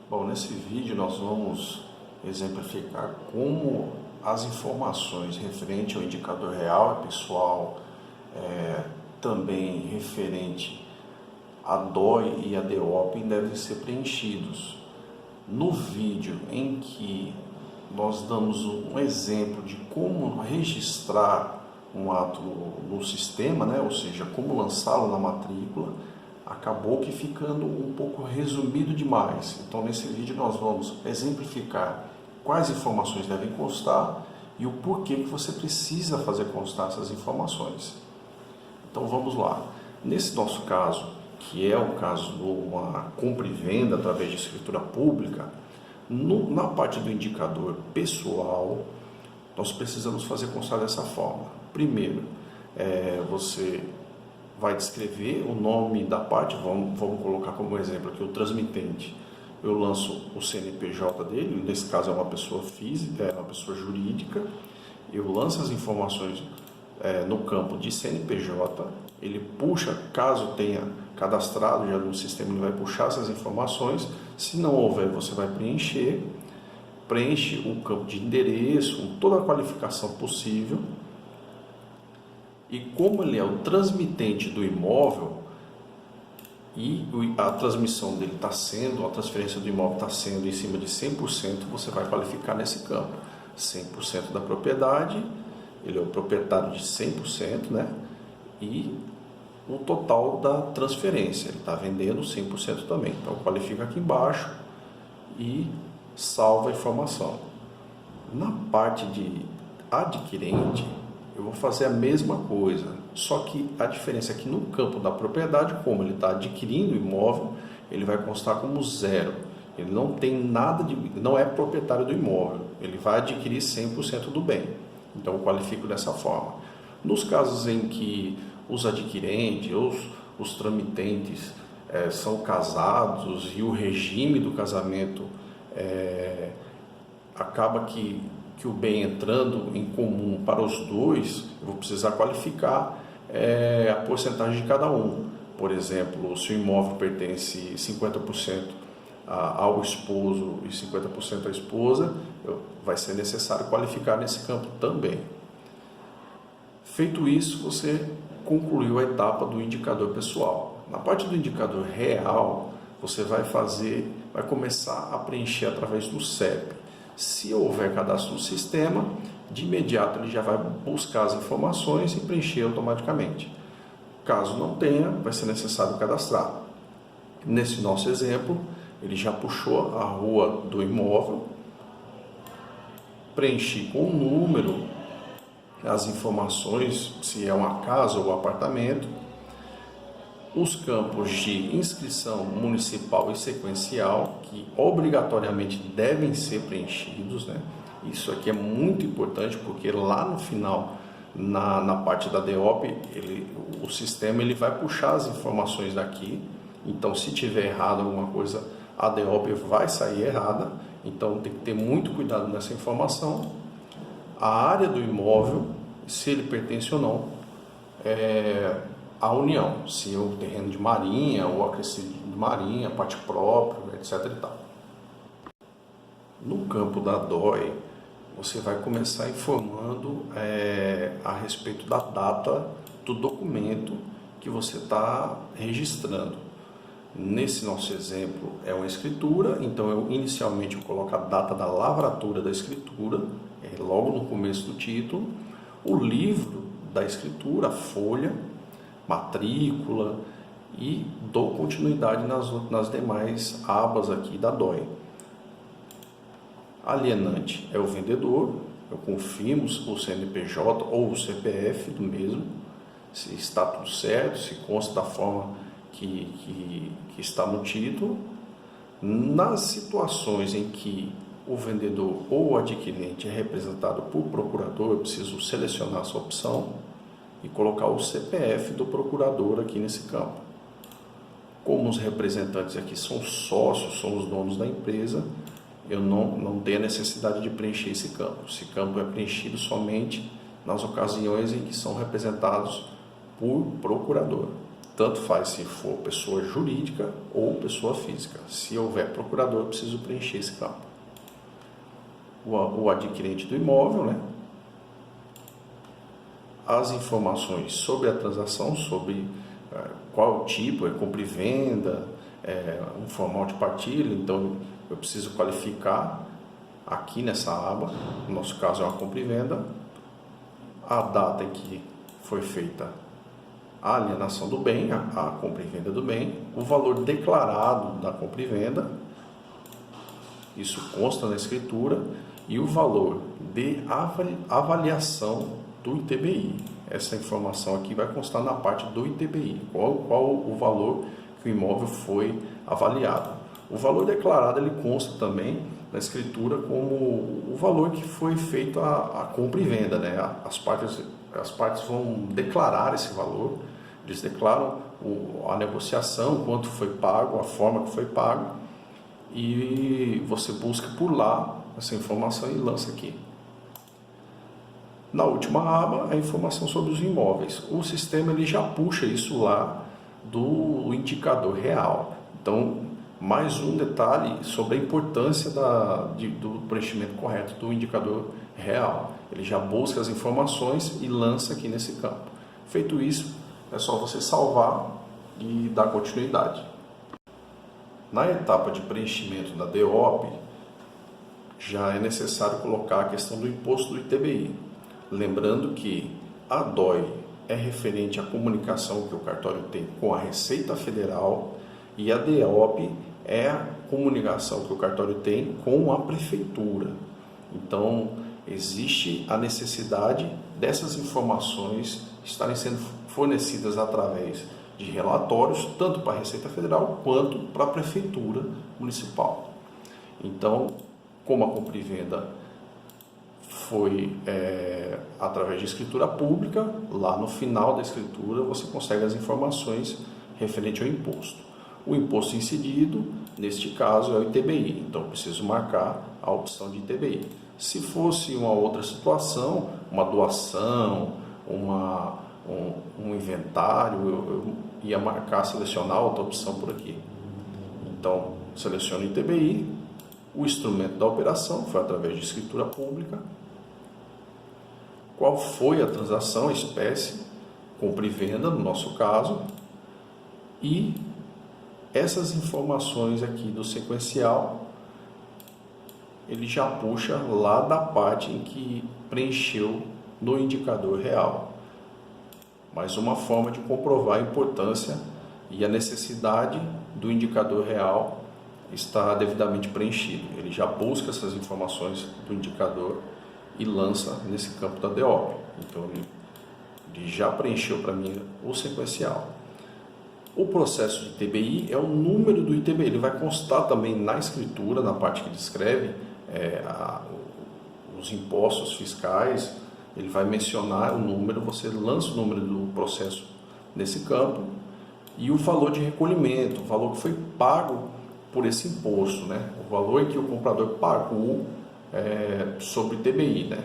Bom, nesse vídeo nós vamos exemplificar como as informações referente ao indicador real e pessoal, também referente a DOI e a DEOP devem ser preenchidos. No vídeo em que nós damos um exemplo de como registrar um ato no sistema, ou seja, como lançá-lo na matrícula, acabou que ficando um pouco resumido demais. Então, nesse vídeo nós vamos exemplificar quais informações devem constar e o porquê que você precisa fazer constar essas informações. Então, vamos lá. Nesse nosso caso, que é o caso de uma compra e venda através de escritura pública, na parte do indicador pessoal, nós precisamos fazer constar dessa forma. Primeiro, você vai descrever o nome da parte, vamos colocar como exemplo aqui o transmitente. Eu lanço o CNPJ dele, nesse caso é uma pessoa física, é uma pessoa jurídica. Eu lanço as informações no campo de CNPJ, ele puxa, caso tenha cadastrado já no sistema, ele vai puxar essas informações. Se não houver, você vai preenche o campo de endereço, toda a qualificação possível. E como ele é o transmitente do imóvel e a transmissão dele está sendo, a transferência do imóvel está sendo em cima de 100%, você vai qualificar nesse campo 100% da propriedade, ele é o proprietário de 100%, e o total da transferência, ele está vendendo 100% também. Então qualifica aqui embaixo e salva a informação. Na parte de adquirente, eu vou fazer a mesma coisa, só que a diferença é que no campo da propriedade, como ele está adquirindo o imóvel, ele vai constar como zero. Ele não tem nada não é proprietário do imóvel, ele vai adquirir 100% do bem. Então eu qualifico dessa forma. Nos casos em que os adquirentes ou os tramitentes são casados e o regime do casamento acaba que o bem entrando em comum para os dois, eu vou precisar qualificar a porcentagem de cada um. Por exemplo, se o imóvel pertence 50% ao esposo e 50% à esposa, vai ser necessário qualificar nesse campo também. Feito isso, você concluiu a etapa do indicador pessoal. Na parte do indicador real, você vai começar a preencher através do CEP. Se houver cadastro no sistema, de imediato ele já vai buscar as informações e preencher automaticamente. Caso não tenha, vai ser necessário cadastrar. Nesse nosso exemplo, ele já puxou a rua do imóvel, preenchi com o número as informações, se é uma casa ou apartamento, os campos de inscrição municipal e sequencial, que obrigatoriamente devem ser preenchidos, Isso aqui é muito importante, porque lá no final, na parte da DEOP, o sistema ele vai puxar as informações daqui. Então, se tiver errado alguma coisa, a DEOP vai sair errada. Então, tem que ter muito cuidado nessa informação. A área do imóvel, se ele pertence ou não, a união, se é o terreno de marinha ou acrescido de marinha, parte própria, etc. e tal. No campo da DOI, você vai começar informando a respeito da data do documento que você está registrando. Nesse nosso exemplo é uma escritura, então inicialmente eu coloco a data da lavratura da escritura, logo no começo do título, o livro da escritura, a folha, matrícula, e dou continuidade nas demais abas aqui da DOI. Alienante é o vendedor, eu confirmo o CNPJ ou o CPF do mesmo, se está tudo certo, se consta da forma que está no título. Nas situações em que o vendedor ou o adquirente é representado por procurador, eu preciso selecionar essa opção e colocar o CPF do procurador aqui nesse campo. Como os representantes aqui são sócios, são os donos da empresa, eu não tenho a necessidade de preencher esse campo. Esse campo é preenchido somente nas ocasiões em que são representados por procurador. tanto faz se for pessoa jurídica ou pessoa física. Se houver procurador, eu preciso preencher esse campo. O adquirente do imóvel, né? As informações sobre a transação, sobre qual tipo, é compra e venda, um formal de partilha, então eu preciso qualificar aqui nessa aba, no nosso caso é uma compra e venda, a data em que foi feita a alienação do bem, a compra e venda do bem, o valor declarado da compra e venda, isso consta na escritura, e o valor de avaliação do ITBI. Essa informação aqui vai constar na parte do ITBI, qual o valor que o imóvel foi avaliado. O valor declarado ele consta também na escritura como o valor que foi feito a compra e venda, né? As partes vão declarar esse valor, eles declaram a negociação, quanto foi pago, a forma que foi pago, e você busca por lá essa informação e lança aqui. Na última aba, a informação sobre os imóveis. O sistema ele já puxa isso lá do indicador real. Então, mais um detalhe sobre a importância do preenchimento correto do indicador real. Ele já busca as informações e lança aqui nesse campo. Feito isso, é só você salvar e dar continuidade. Na etapa de preenchimento da DEOP, já é necessário colocar a questão do imposto do ITBI. Lembrando que a DOI é referente à comunicação que o cartório tem com a Receita Federal e a DEOP é a comunicação que o cartório tem com a Prefeitura. Então, existe a necessidade dessas informações estarem sendo fornecidas através de relatórios, tanto para a Receita Federal quanto para a Prefeitura Municipal. Então, como a compra e venda foi através de escritura pública, lá no final da escritura você consegue as informações referente ao imposto. O imposto incidido, neste caso, é o ITBI, então eu preciso marcar a opção de ITBI. Se fosse uma outra situação, uma doação, um inventário, eu ia marcar, selecionar outra opção por aqui. Então, seleciono o ITBI, o instrumento da operação foi através de escritura pública, qual foi a transação, a espécie, compra e venda, no nosso caso, e essas informações aqui do sequencial, ele já puxa lá da parte em que preencheu no indicador real. Mais uma forma de comprovar a importância e a necessidade do indicador real estar devidamente preenchido. Ele já busca essas informações do indicador e lança nesse campo da DEOP. Então, ele já preencheu para mim o sequencial. O processo de ITBI é o número do ITBI. Ele vai constar também na escritura, na parte que descreve os impostos fiscais. Ele vai mencionar o número, você lança o número do processo nesse campo e o valor de recolhimento, o valor que foi pago por esse imposto, né? O valor que o comprador pagou sobre ITBI, né?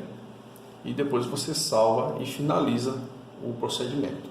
E depois você salva e finaliza o procedimento.